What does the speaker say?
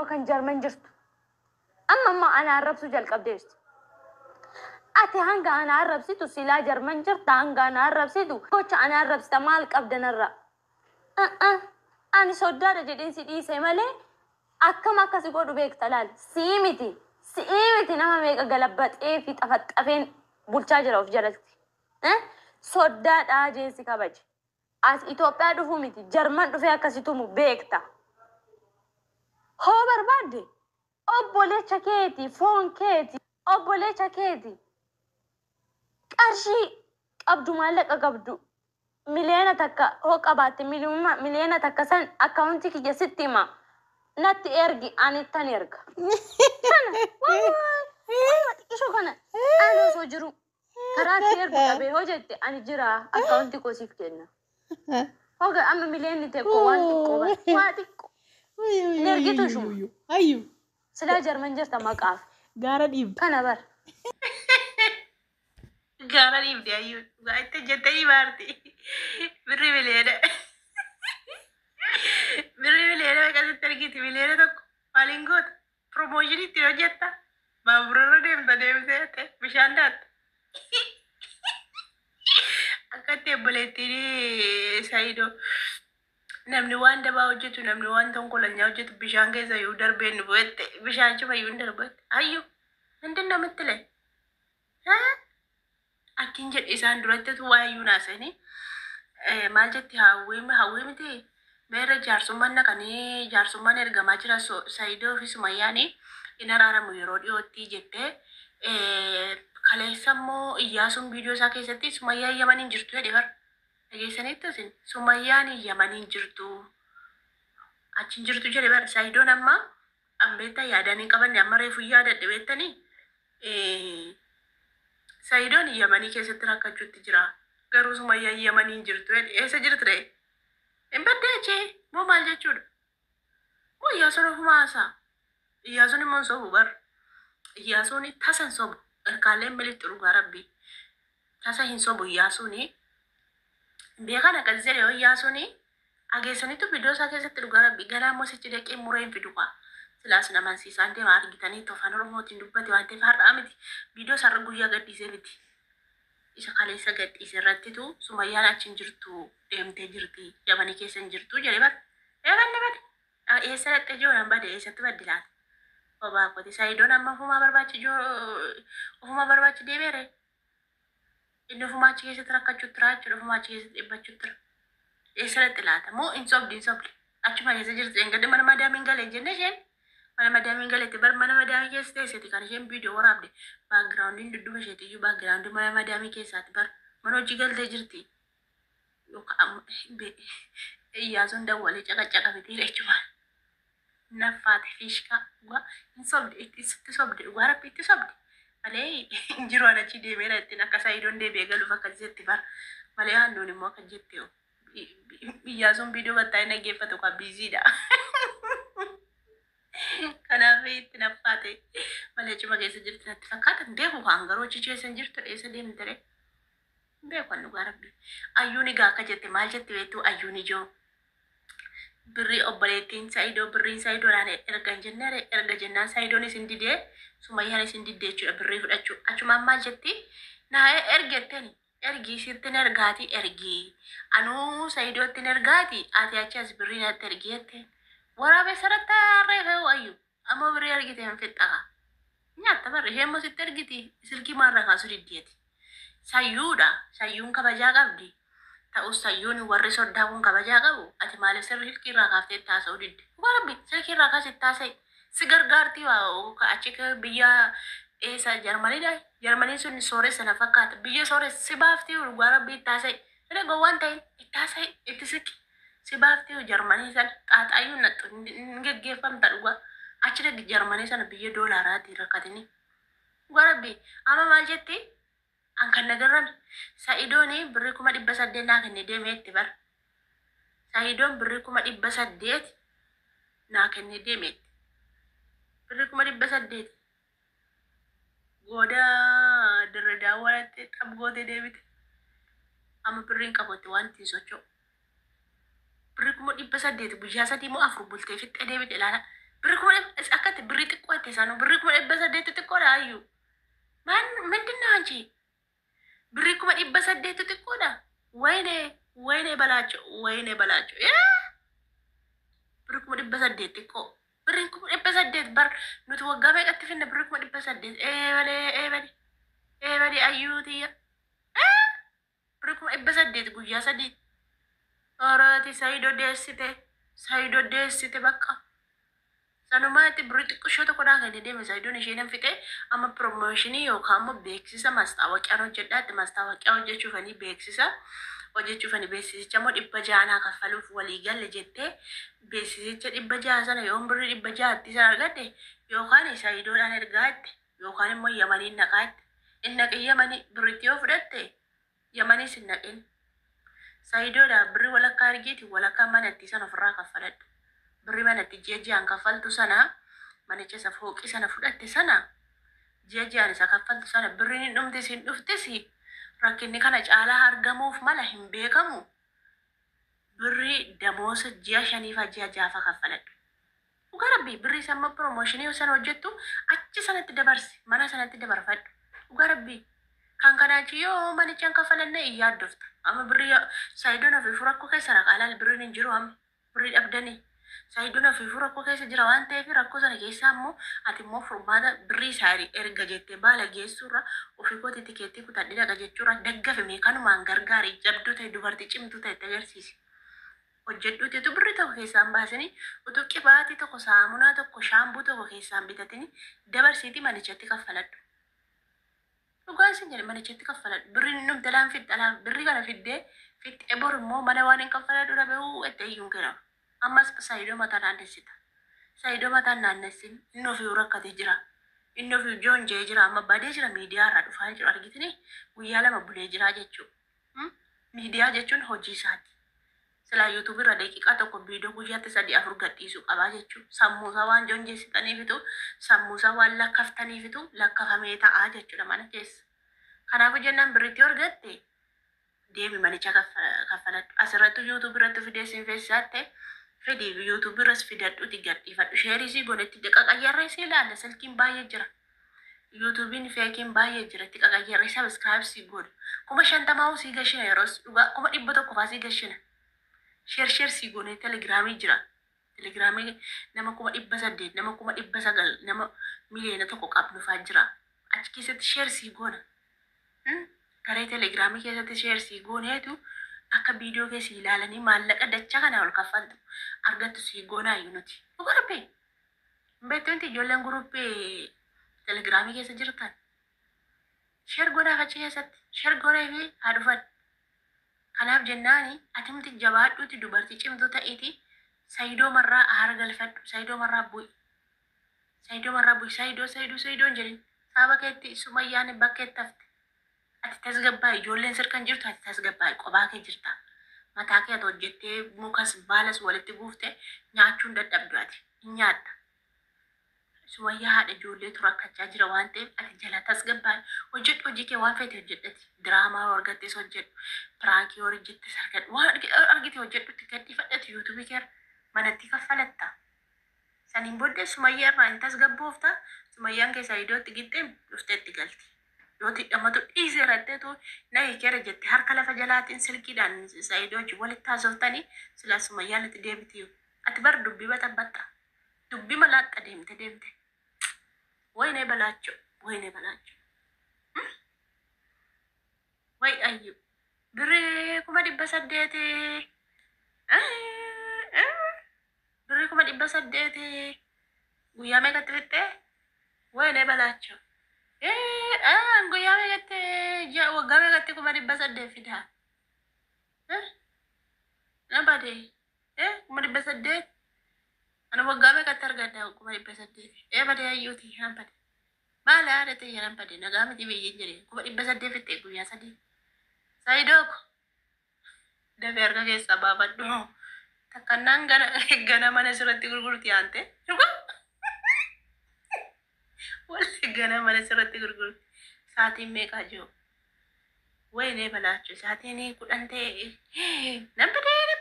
kan Jarman jirtu. Amma ana arrabsu jalqabdeestu. Ati hanga ana arrabsitu silaa Jarman jirta hanga ana arrabsitu gocha ana arrabsita maal qabdanarra. Ani soddaadha jedheen si dhiise malee akkam akkasi godhu beekta laal. Si'ii miti nama meeqa galabbaxee fi xafaxafeen bulchaa jira of jalatti. Soddaadhaa jeensi kabaje. As Itoophiyaa dhufuu miti Jarman dhufee akkasitumu beekta. Hoo barbaadde obboleecha keeti foon keeti obboleecha keeti qarshii qabdu maallaqa qabdu miliyoona takka hoo qabaatte miliyoona takka san akkaawuntii kiyya sitti hima natti ergi anittan erga. Kana xiqqishoo kana ani osoo jiru karaatti ergu dhabee hoo jette ani jira akkaawuntii koo siif kenna. Hoga amma miliyoonni teekoo waan xiqqoo waa xiqqoo. Nergitu shuma. Ayyu. Sila Jarman jirta maqaaf. Gaara dhiib. Kana bar. Gaara dhiibdi ayyu. Itti jettanii baarti. Birri miliyoona. Birri miliyoona akkasitti argiti miliyoona tokko. Maaliin goota? Promooshinii itti hojjetta. Baaburarra deemtee bishaan daatta. Akkatti obboleettiin Saayidoo. Namni waan dabaa hojjetu namni waan tonkolanyaa hojjetu bishaan keessa yoo darbeen bu'ette bishaan cima yoo darbette ayyu hundin namitti le akkin jedhe isaan durattetu waayyuu naasanii maal jetti hawwii miti beera jaarsummaan naqanii jaarsummaan ergamaa jira Saayidoo fi Sumayyaanii in araaramu yeroo dhiyootti jettee kaleessa immoo Iyyaasuun viidiyoo isaa keessatti Sumayyaa Yamaniin jirtu jedhe bara. Dhageessanitti isin Sumayyaan Yamaniin jirtu achiin jirtu jedhe bara Saayidoon amma ambeetta yaadanii qabanne amma reefu yaadadhe beektanii Saayidoon Yamanii keessatti rakkachuutti jira garuu Sumayyaan Yamaniin jirtu eessa jirtu ta'e hin baddeechee moo maal jechuudha moo Iyyaasuun ofuma haasaa Iyyaasuun immoo sobu bar Iyyaasuun tasan sobu erkaaleen militti dhugaa rabbii tasa hin sobu Iyyaasuuni. Beekan akkas jedhe Iyyaasuuni ageessaniitu viidiyoo isaa keessatti dhugaa rabbii ganaa mosichi deeqee mureen fidu qaba. Silaas namansiisaan deema argitanii afaan Oromootiin dubbate waan ta'eef har'aa miti viidiyoo isaarra guyyaa gadhiisee miti. Isa kaleessa gadhiise irrattitu Sumayyaan achiin jirtu deemtee jirti Yamanii keessa hin jirtu jedhe bara. Bade. Eessa dhaqxee jiru nan bade eessatti baddi laata. Obaa kooti Saayidoon amma ofuma barbaachi deemeere. Inni ofuma achi keessatti rakkachuutti jira jechuudha ofuma achi keessatti dhibbachuutti jira. Eessa dhaqxe laata moo hin sobdi. Achuma keessa jirti engadde mana madaamiin galee jenne isheen mana madaamiin galeetti bar mana madaamii keessa teesseeti kan isheen viidiyoo waraabde baagiraawundiin dudduuba isheetiyyuu baagiraawundii mana madaamii keessaati bar mana hojii galtee jirti. Yookaan Iyyaasuun dawwalee caqacaqabitee jechuudha. Naffaate fiishkaa hin sobde itti sobde dhugaa rabbi itti sobde. Malee jiru achi deemeera ittiin akka Saayidoon deebi'ee galuuf akkas jetti bara. Malee handuun immoo akka jette Iyyaasuun viidiyoo battaa'ee naggeeffatu kan biiziidha. Kanaaf itti naffaate malee cima keessa jirti natti fakkaata beeku kan garuu achi keessa hin jirtu eessa deemte ree beeku kan dhugaa rabbi. Ayyuun egaa akka jette maal jette beektu ayyuun ijoo. Birri obboleettiin Saayidoo birriin Saayidoodhaan erga jennaan Saayidoon isin didee Sumayyaan isin diddee jechuudha birrii fudhachuu achumaan maal jetti naa ergetteen ergii sirtin ergaati ergii anuu Saayidoottin ergaati ati achi as birrii natti ergeette waraabee sarata reefee ayyu ammoo birrii ergite hin fixxaqa nyaatta barre isheen immoo sitti ergiti silkii maarraa kaasu diddeeti sayyuun kabajaa qabdi. Ta'us Sayyuun warri soddaa kun kabajaa qabu ati maaliif silkii irraa kaaftee taasa'uu didde warabbi silkii irraa kaasitti taasa'e si gargaartii waa achi biyya eessa Jarmaniin sun sooressa na fakkaata biyya sooressa si baaftii warabbi taasa'e jedhe gowwaan ta'in taasa'e itti si baaftii Jarmanii sana xaaxaayyuu nattu hin geggeeffamta dhugaa achi dhagi Jarmanii sana biyya doolaaraatti rakkatini warabbi amma maal jetti an kan nagarran Saayidoon birrii 800 naa kenne deemeetti bar Saayidoon birrii 800 naa kenne deemeetti birrii 800 goda dirre daawwatte qabgootee deebite amma birriin qabotte wanti sochoo birrii 800 guyyaa 3 moo 4 bultee fixxee deebite ilaala birrii qotte sanu birri kuma dhibba saddeetu xiqqoodha ayyu. ምንድን ነው አንቺ? ብሪ kuma dhibba saddeetu xiqqoodha. ወይኔ በላቸው birri kuma dhibba saddeet xiqqoo. Birri kuma dhibba saddeet bar nuti waggaa meeqatti finna birri kuma dhibba saddeet eebalee ayyuutiyya. Birri kuma dhibba saddeet guyyaa sadii. Oraati Saayidoo deessite bakka. Sanumaatti birri xiqqishoo tokkodhaan kan deeme Saayidoon isheen hin fixe amma piroomooshinii yookaan immoo beeksisa maastaawoqiyaan hojjedhaatti maastaawoqiyaa hojjechuufanii beeksisa hojjechuufanii beeksisicha immoo 600 kaffaluuf walii galle jettee beeksisicha 600 sana yoon birri 600tti sana argadde yookaan Saayidoodhaan ergaatte yookaan immoo Yamaniin naqaatte inni naqee Yamanii birritti yoo fudhatte Yamaniis hin naqin. Saayidoodhaan birri walakkaa argiiti walakkaa manatti sana ofirraa kaffaladhu. Birri manatti ji'aan kaffaltu sana manicha isa fooqii sana fudhatte sana ji'aan isa kaffaltu sana birriin hin dhumtis hin dhuftis rakkinni kana caalaa argamuuf mala hin beekamu. Birri damoosa ji'a 5 ji'a 6 kaffaladhu. Dhugaa rabbii birri samma piroomooshinii sana hojjettu achi sanatti dabarsi mana sanatti dabarfadhu. Dhugaa rabbii kan kanaachi yoo manichaan kaffalanne iyyaadofta. Amma birri Saayidoon ofiifuu rakkoo keessa raqaalaal birriin hin jiru amma birri dhabdanii. Saayidoon ofiifuu rakkoo keessa jira waan ta'eef rakkoo sana keessaa immoo ati immoo furmaata birrii isaa erga jettee baala geessuurra ofii kooti tikeettii kutadhee dhaqa jechuurra daggafame kanumaan gargaari jabduu ta'e dubartii cimtuu ta'e agarsiisi. Hojjedhuuteetu birri tokko keessaan baasanii utuu qibaatii tokko saamunaa tokko shaambuu tokko keessaan bitatanii dabarsiitii manichatti kaffaladhu. Dhugaan isin jedhe manichatti kaffaladhu. Birriin inni dhumtalaan fixxalaan birri kana fixxee bor immoo mana waan hin kaffaladhu dhabee itti iyyuun kennamu. Ammas Saayidoo mataa naannessita. Saayidoo mataa naannessin inni ofii rakkatee jira. Inni ofii joonjee jira amma badee jira miidiyaa irraa dhufaa jiru argitanii guyyaa 2 bulee jira jechuudha. Miidiyaa jechuun hojii isaati. Silaa yuutuub irra daqiiqaa tokko viidiyoo guyyaatti 3-4 gadhiisuu qabaa jechuudha. Sammuusaa waan joonjeessitaniifitu sammuusaa waan lakkaftaniifitu lakkafamee ta'aa jechuudha mana keessa. Kanaafuu jennaan birritti argatte deemi manicha kaffaladhu. Asirratti yuutuub irratti fideessin feessaatte fedii yuutuub irras fidadhuuti gadhiifadhu. Sheerisii gonetti qaqayyarreessi ilaalla silkiin baay'ee jira. YouTubein feekiin baay'ee jira itti qaqayyarree sabiskiraayibsii godhu. 50 sii gashina yeroos dhugaa 100 faa sii gashina. Sheer sii goonee telegiraamii jira. Telegiraamii nama 800 nama 900 nama miliyoona tokko qabnu faa jira. Achi keessatti sheer sii goona. Garee telegiraamii keessatti sheer sii gooneetu akka viidiyoo keessa ilaalanii maallaqa dachaa kana ol kaffaltu argattu sii goonaa iyyuu nuti. Dhugaa rabbi. Beektuunti ijoolleen guruppii telegiraamii keessa jirtan. Sheer goonaaf achi keessatti sheer goonee fi haa dhufan. Kanaaf jennaani atimti jabaadhuuti dubartii cimtuu ta'eeti Saayidoo marraa aara galfadhu. Saayidoo marraa bu'i. Saayidoo hin jedhin. Saaba keetti Sumayyaan bakkeetti hafte. Ati tasgabbaa ijoolleen sirkan jirtu ati tasgabbaa qophaa kee jirta. Mataa kee ati hojjettee mukas baalas walitti buufte nyaachuun dadhabdu ati hin nyaatta. Sumayyaa haadha ijoolleetu rakkachaa jira waan ta'eef ati jala tasgabbaa hojjedhu hojii kee waan feete hojjedhati. Diraamaa yoo argattes hojjedhu. Piraakii yoo hojjettes argadhu. Waan argite hojjedhutti gadhiifadhatu yuutuubii keera manatti kaffalatta. Saniin booddee Sumayyaa irraa hin tasgabboofta. Sumayyaan keessaa iddootti gixxee dhufteetti galti. Yooti dhammatu dhiisee raddeetu na eekera jette harka lafa jalaatiin silkiidhaan Saayidoo wajjin walitti haasoftanii silaa Sumayyaan itti deebitiyu. Ati bar dubbii baxabbatta. Dubbii malaaqa deemte. Wayinee balaachoo. Way ayyu. Birrii 800. Birrii 800. Guyyaa meeqatti fixxee? Wayinee balaachoo. Guyyaa meeqatti waggaa meeqatti 800 fidaa? Nabadee 800. Ana waggaa meeqatti argadda 800? Badee ayyuuti nabade. Maal haadha ta'e nabade nagaa miti biyyeen jedhee 800 fixxee guyyaa 3. Saayidoo ko dafee harka keessaa baafadhu. Takkannaan gana mana sirratti gurgurti yaante. Walli gana mana sirratti gurgurti. Saatiin meeqaa jiru? Wayinee balaachuu saatiin 10 ta'e. Nabadee